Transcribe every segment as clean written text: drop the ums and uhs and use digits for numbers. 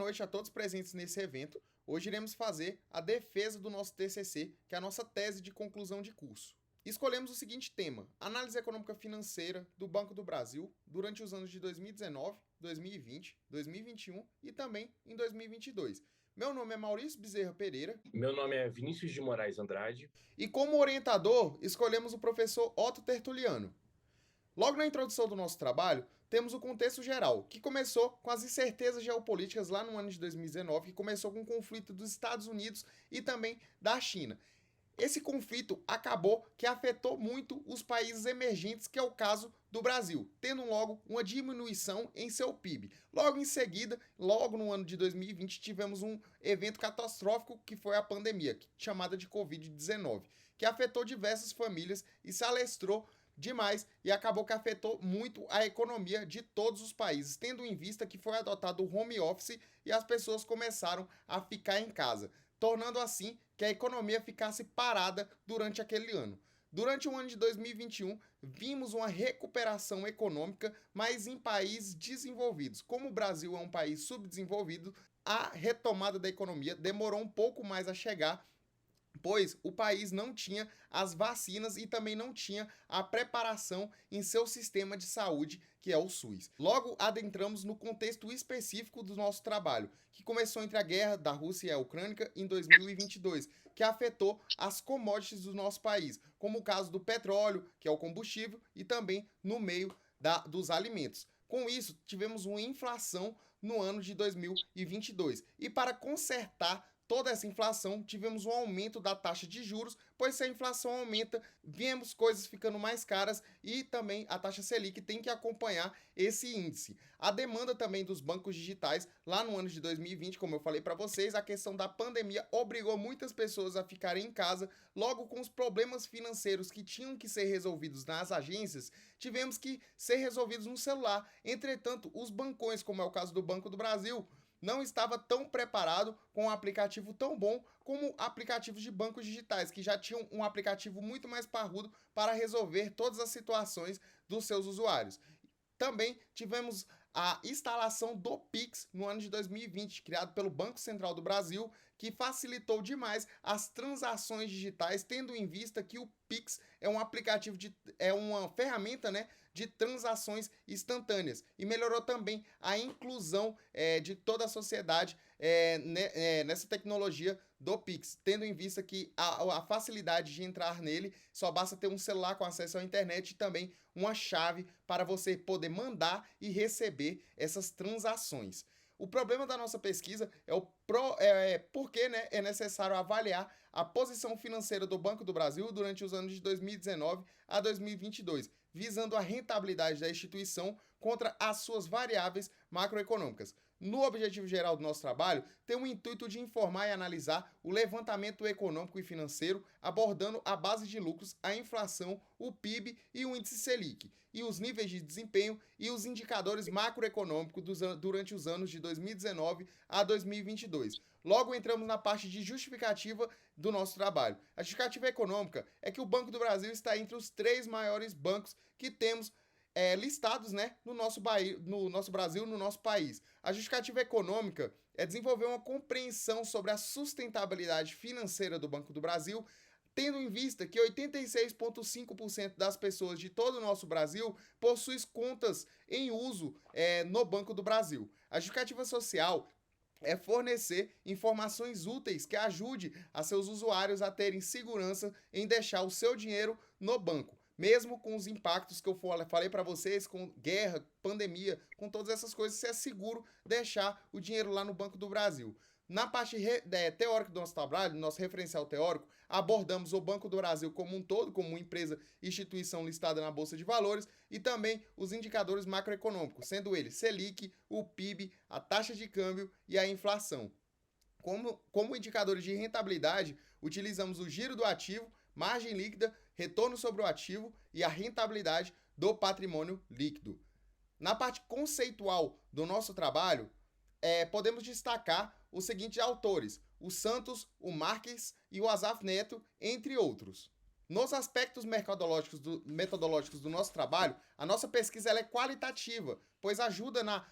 noite a todos presentes nesse evento. Hoje iremos fazer a defesa do nosso TCC, que é a nossa tese de conclusão de curso. Escolhemos o seguinte tema: análise econômica financeira do Banco do Brasil durante os anos de 2019, 2020, 2021 e também em 2022. Meu nome é Maurício Bezerra Pereira. Meu nome é Vinícius de Moraes Andrade. E como orientador, escolhemos o professor Otto Tertuliano. Logo na introdução do nosso trabalho, temos o contexto geral, que começou com as incertezas geopolíticas lá no ano de 2019, que começou com o conflito dos Estados Unidos e também da China. Esse conflito acabou que afetou muito os países emergentes, que é o caso do Brasil, tendo logo uma diminuição em seu PIB. Logo em seguida, logo no ano de 2020, tivemos um evento catastrófico que foi a pandemia, chamada de Covid-19, que afetou diversas famílias e se alastrou demais e acabou que afetou muito a economia de todos os países, tendo em vista que foi adotado o home office e as pessoas começaram a ficar em casa, tornando assim que a economia ficasse parada durante aquele ano. Durante o ano de 2021, vimos uma recuperação econômica, mas em países desenvolvidos. Como o Brasil é um país subdesenvolvido, a retomada da economia demorou um pouco mais a chegar, pois o país não tinha as vacinas e também não tinha a preparação em seu sistema de saúde, que é o SUS. Logo, adentramos no contexto específico do nosso trabalho, que começou entre a guerra da Rússia e a Ucrânia em 2022, que afetou as commodities do nosso país, como o caso do petróleo, que é o combustível, e também no meio dos alimentos. Com isso, tivemos uma inflação no ano de 2022. E para consertar toda essa inflação, tivemos um aumento da taxa de juros, pois se a inflação aumenta, vemos coisas ficando mais caras e também a taxa Selic tem que acompanhar esse índice. A demanda também dos bancos digitais, lá no ano de 2020, como eu falei para vocês, a questão da pandemia obrigou muitas pessoas a ficarem em casa, logo com os problemas financeiros que tinham que ser resolvidos nas agências, tivemos que ser resolvidos no celular. Entretanto, os bancões, como é o caso do Banco do Brasil, não estava tão preparado com um aplicativo tão bom como aplicativos de bancos digitais, que já tinham um aplicativo muito mais parrudo para resolver todas as situações dos seus usuários. Também tivemos a instalação do Pix no ano de 2020, criado pelo Banco Central do Brasil, que facilitou demais as transações digitais, tendo em vista que o Pix é um aplicativo, é uma ferramenta, de transações instantâneas, e melhorou também a inclusão de toda a sociedade nessa tecnologia do Pix, tendo em vista que a facilidade de entrar nele só basta ter um celular com acesso à internet e também uma chave para você poder mandar e receber essas transações. O problema da nossa pesquisa é porque é necessário avaliar a posição financeira do Banco do Brasil durante os anos de 2019 a 2022, visando a rentabilidade da instituição contra as suas variáveis macroeconômicas. No objetivo geral do nosso trabalho, tem o intuito de informar e analisar o levantamento econômico e financeiro, abordando a base de lucros, a inflação, o PIB e o índice Selic, e os níveis de desempenho e os indicadores macroeconômicos durante os anos de 2019 a 2022. Logo, entramos na parte de justificativa do nosso trabalho. A justificativa econômica é que o Banco do Brasil está entre os 3 maiores bancos que temos listados no nosso Brasil, no nosso país. A justificativa econômica é desenvolver uma compreensão sobre a sustentabilidade financeira do Banco do Brasil, tendo em vista que 86,5% das pessoas de todo o nosso Brasil possuem contas em uso no Banco do Brasil. A justificativa social é fornecer informações úteis que ajude a seus usuários a terem segurança em deixar o seu dinheiro no banco, mesmo com os impactos que eu falei para vocês, com guerra, pandemia, com todas essas coisas, se é seguro deixar o dinheiro lá no Banco do Brasil. Na parte teórica do nosso trabalho, no nosso referencial teórico, abordamos o Banco do Brasil como um todo, como uma empresa, instituição listada na Bolsa de Valores, e também os indicadores macroeconômicos, sendo eles Selic, o PIB, a taxa de câmbio e a inflação. Como indicadores de rentabilidade, utilizamos o giro do ativo, margem líquida, retorno sobre o ativo e a rentabilidade do patrimônio líquido. Na parte conceitual do nosso trabalho, podemos destacar os seguintes autores: o Santos, o Marques e o Asaf Neto, entre outros. Nos aspectos metodológicos do nosso trabalho, a nossa pesquisa ela é qualitativa, pois ajuda na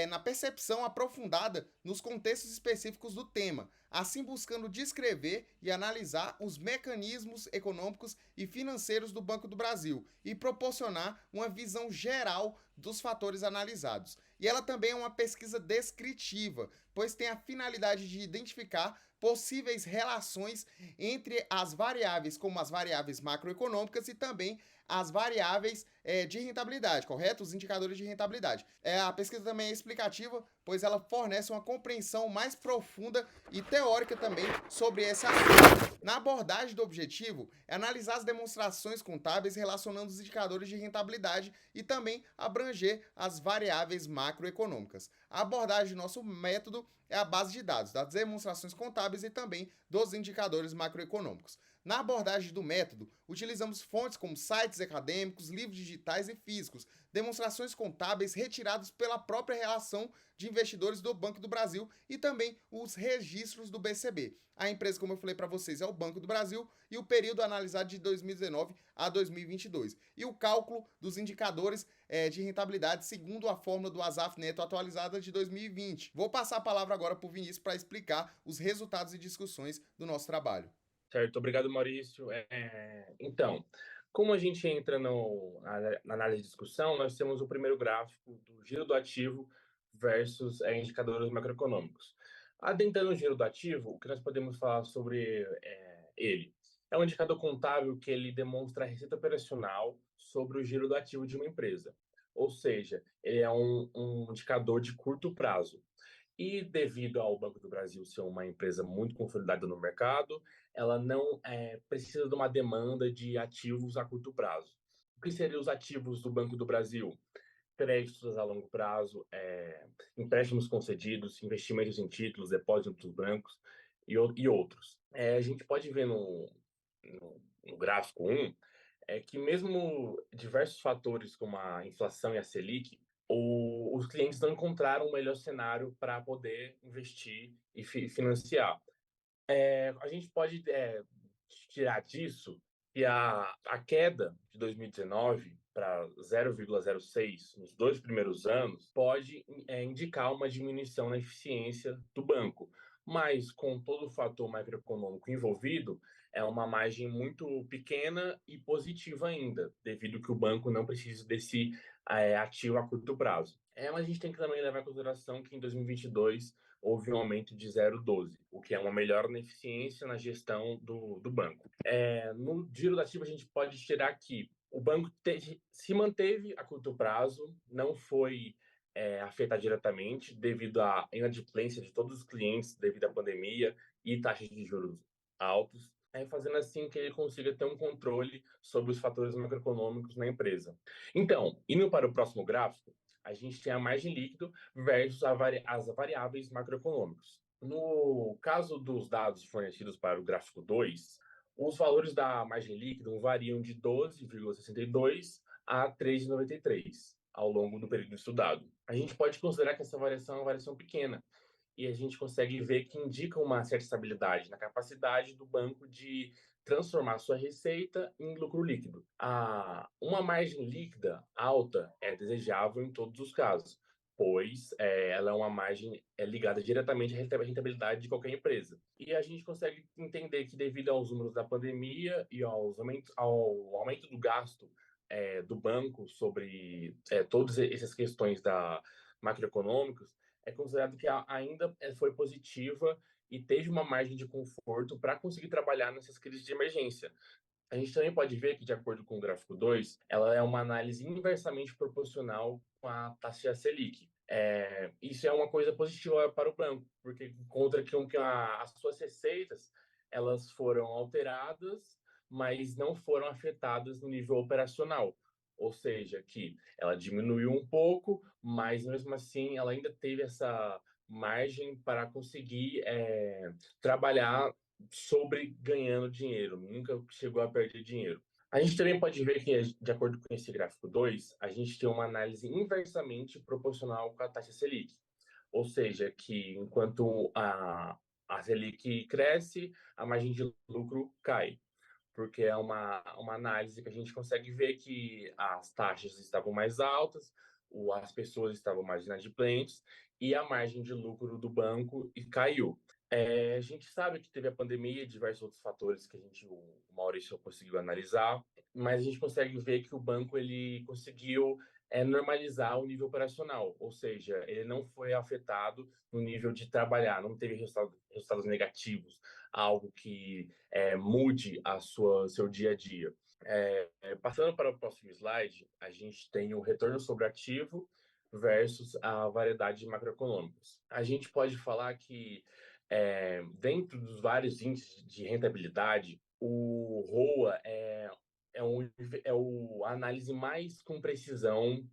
na percepção aprofundada nos contextos específicos do tema, assim buscando descrever e analisar os mecanismos econômicos e financeiros do Banco do Brasil e proporcionar uma visão geral dos fatores analisados. E ela também é uma pesquisa descritiva, pois tem a finalidade de identificar possíveis relações entre as variáveis, como as variáveis macroeconômicas e também as variáveis de rentabilidade, correto? Os indicadores de rentabilidade. A pesquisa também é explicativa, pois ela fornece uma compreensão mais profunda e teórica também sobre esse assunto. Na abordagem do objetivo, é analisar as demonstrações contábeis relacionando os indicadores de rentabilidade e também abranger as variáveis macroeconômicas. A abordagem do nosso método é a base de dados, das demonstrações contábeis e também dos indicadores macroeconômicos. Na abordagem do método, utilizamos fontes como sites acadêmicos, livros digitais e físicos, demonstrações contábeis retiradas pela própria relação de investidores do Banco do Brasil e também os registros do BCB. A empresa, como eu falei para vocês, é o Banco do Brasil e o período analisado de 2019 a 2022. E o cálculo dos indicadores de rentabilidade segundo a fórmula do Asaf Neto atualizada de 2020. Vou passar a palavra agora para o Vinícius para explicar os resultados e discussões do nosso trabalho. Certo, obrigado, Maurício. Então, como a gente entra na análise de discussão, nós temos o primeiro gráfico do giro do ativo versus indicadores macroeconômicos. Adentrando o giro do ativo, o que nós podemos falar sobre ele? É um indicador contábil que ele demonstra a receita operacional sobre o giro do ativo de uma empresa. Ou seja, ele é um indicador de curto prazo. E devido ao Banco do Brasil ser uma empresa muito consolidada no mercado, ela não precisa de uma demanda de ativos a curto prazo. O que seriam os ativos do Banco do Brasil? Créditos a longo prazo, empréstimos concedidos, investimentos em títulos, depósitos bancos e outros. A gente pode ver no gráfico 1 que mesmo diversos fatores como a inflação e a Selic, os clientes não encontraram o melhor cenário para poder investir e financiar. A gente pode tirar disso que a queda de 2019 para 0,06 nos 2 primeiros anos pode indicar uma diminuição na eficiência do banco. Mas, com todo o fator macroeconômico envolvido, é uma margem muito pequena e positiva ainda, devido que o banco não precisa desse ativo a curto prazo. Mas a gente tem que também levar em consideração que em 2022 houve um aumento de 0,12, o que é uma melhora na eficiência na gestão do banco. No giro do ativo, a gente pode tirar que o banco se manteve a curto prazo, não foi afetado diretamente devido à inadimplência de todos os clientes devido à pandemia e taxas de juros altos, fazendo assim que ele consiga ter um controle sobre os fatores macroeconômicos na empresa. Então, indo para o próximo gráfico, a gente tem a margem líquida versus as variáveis macroeconômicas. No caso dos dados fornecidos para o gráfico 2, os valores da margem líquida variam de 12,62 a 3,93 ao longo do período estudado. A gente pode considerar que essa variação é uma variação pequena e a gente consegue ver que indica uma certa estabilidade na capacidade do banco de transformar sua receita em lucro líquido. Uma margem líquida alta é desejável em todos os casos, pois ela é uma margem ligada diretamente à rentabilidade de qualquer empresa. E a gente consegue entender que devido aos números da pandemia e ao aumento do gasto do banco sobre todas essas questões macroeconômicas, é considerado que ainda foi positiva e teve uma margem de conforto para conseguir trabalhar nessas crises de emergência. A gente também pode ver que, de acordo com o gráfico 2, ela é uma análise inversamente proporcional com a taxa Selic. Isso é uma coisa positiva para o banco, porque contra que as suas receitas elas foram alteradas, mas não foram afetadas no nível operacional. Ou seja, que ela diminuiu um pouco, mas mesmo assim ela ainda teve essa margem para conseguir trabalhar sobre ganhando dinheiro, nunca chegou a perder dinheiro. A gente também pode ver que, de acordo com esse gráfico 2, a gente tem uma análise inversamente proporcional com a taxa Selic. Ou seja, que enquanto a Selic cresce, a margem de lucro cai. Porque é uma análise que a gente consegue ver que as taxas estavam mais altas, as pessoas estavam mais inadimplentes e a margem de lucro do banco caiu. A gente sabe que teve a pandemia e diversos outros fatores que o Maurício conseguiu analisar, mas a gente consegue ver que o banco ele conseguiu normalizar o nível operacional, ou seja, ele não foi afetado no nível de trabalhar, não teve resultados negativos, algo que mude seu dia a dia. Passando para o próximo slide, a gente tem o retorno sobre ativo versus a variedade de macroeconômicos. A gente pode falar que, dentro dos vários índices de rentabilidade, o ROA a análise mais com precisão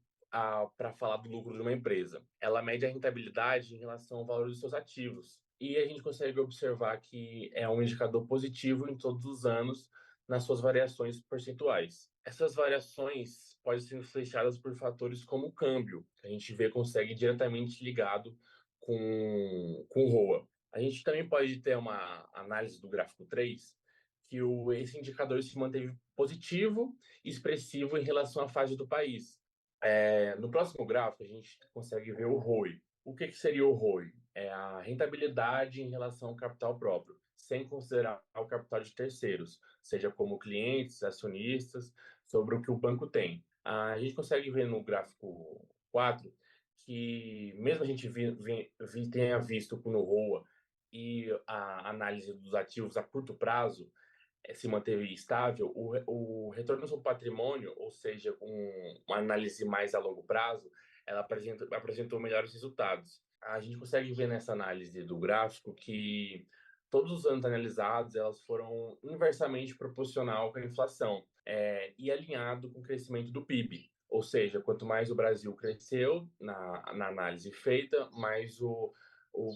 para falar do lucro de uma empresa. Ela mede a rentabilidade em relação ao valor dos seus ativos. E a gente consegue observar que é um indicador positivo em todos os anos nas suas variações percentuais. Essas variações podem ser influenciadas por fatores como o câmbio, que a gente vê consegue diretamente ligado com o ROA. A gente também pode ter uma análise do gráfico 3, que esse indicador se manteve positivo e expressivo em relação à fase do país. No próximo gráfico, a gente consegue ver o ROI. O que seria o ROI? É a rentabilidade em relação ao capital próprio, sem considerar o capital de terceiros, seja como clientes, acionistas, sobre o que o banco tem. A gente consegue ver no gráfico 4 que, mesmo a gente tenha visto no ROA e a análise dos ativos a curto prazo se manteve estável, o retorno sobre patrimônio, ou seja, com uma análise mais a longo prazo, ela apresentou melhores resultados. A gente consegue ver nessa análise do gráfico que todos os anos analisados elas foram inversamente proporcional com a inflação e alinhado com o crescimento do PIB. Ou seja, quanto mais o Brasil cresceu na análise feita, mais o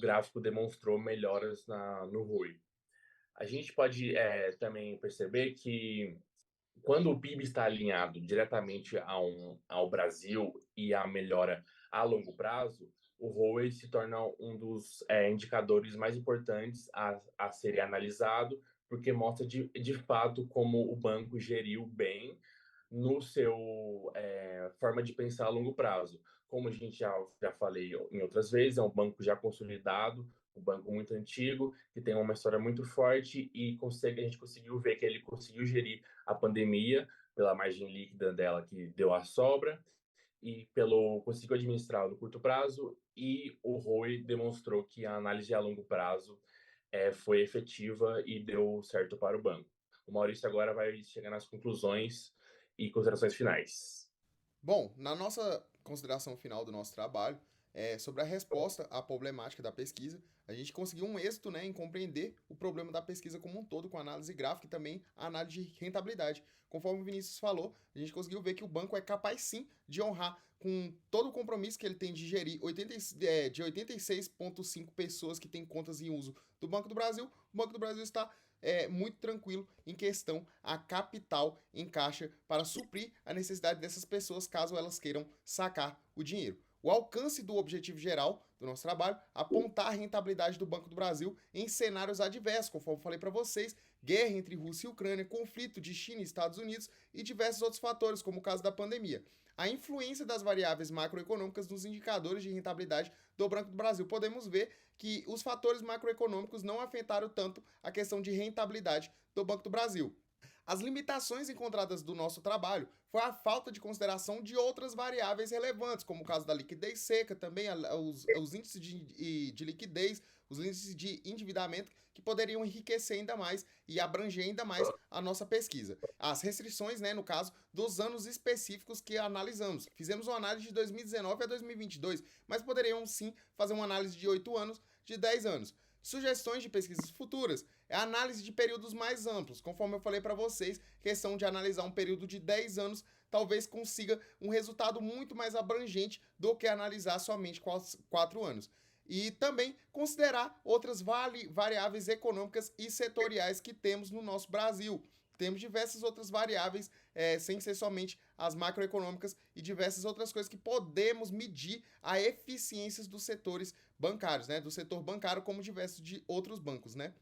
gráfico demonstrou melhoras no ROI. A gente pode também perceber que quando o PIB está alinhado diretamente ao Brasil e a melhora a longo prazo, o ROE se torna um dos indicadores mais importantes a ser analisado, porque mostra de fato como o banco geriu bem no seu forma de pensar a longo prazo. Como a gente já falei em outras vezes, é um banco já consolidado, um banco muito antigo, que tem uma história muito forte e a gente conseguiu ver que ele conseguiu gerir a pandemia pela margem líquida dela que deu a sobra e conseguiu administrar no curto prazo, e o ROI demonstrou que a análise a longo prazo foi efetiva e deu certo para o banco. O Maurício agora vai chegar nas conclusões e considerações finais. Bom, na nossa consideração final do nosso trabalho, sobre a resposta à problemática da pesquisa, a gente conseguiu um êxito, né, em compreender o problema da pesquisa como um todo, com análise gráfica e também a análise de rentabilidade. Conforme o Vinícius falou, a gente conseguiu ver que o banco é capaz sim de honrar com todo o compromisso que ele tem de gerir de 86,5 pessoas que têm contas em uso do Banco do Brasil. O Banco do Brasil está muito tranquilo em questão a capital em caixa para suprir a necessidade dessas pessoas caso elas queiram sacar o dinheiro. O alcance do objetivo geral do nosso trabalho, apontar a rentabilidade do Banco do Brasil em cenários adversos, conforme eu falei para vocês, guerra entre Rússia e Ucrânia, conflito de China e Estados Unidos e diversos outros fatores, como o caso da pandemia. A influência das variáveis macroeconômicas nos indicadores de rentabilidade do Banco do Brasil. Podemos ver que os fatores macroeconômicos não afetaram tanto a questão de rentabilidade do Banco do Brasil. As limitações encontradas do nosso trabalho foi a falta de consideração de outras variáveis relevantes, como o caso da liquidez seca, também os índices de liquidez, os índices de endividamento, que poderiam enriquecer ainda mais e abranger ainda mais a nossa pesquisa. As restrições, né, no caso, dos anos específicos que analisamos. Fizemos uma análise de 2019 a 2022, mas poderiam sim fazer uma análise de 8 anos, de 10 anos. Sugestões de pesquisas futuras é a análise de períodos mais amplos. Conforme eu falei para vocês, questão de analisar um período de 10 anos talvez consiga um resultado muito mais abrangente do que analisar somente 4 anos. E também considerar outras variáveis econômicas e setoriais que temos no nosso Brasil. Temos diversas outras variáveis, sem ser somente as macroeconômicas e diversas outras coisas que podemos medir a eficiência dos setores bancários, né? Do setor bancário como diversos de outros bancos, né?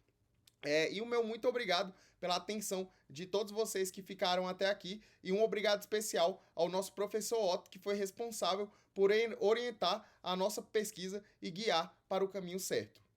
E o meu muito obrigado pela atenção de todos vocês que ficaram até aqui e um obrigado especial ao nosso professor Otto, que foi responsável por orientar a nossa pesquisa e guiar para o caminho certo.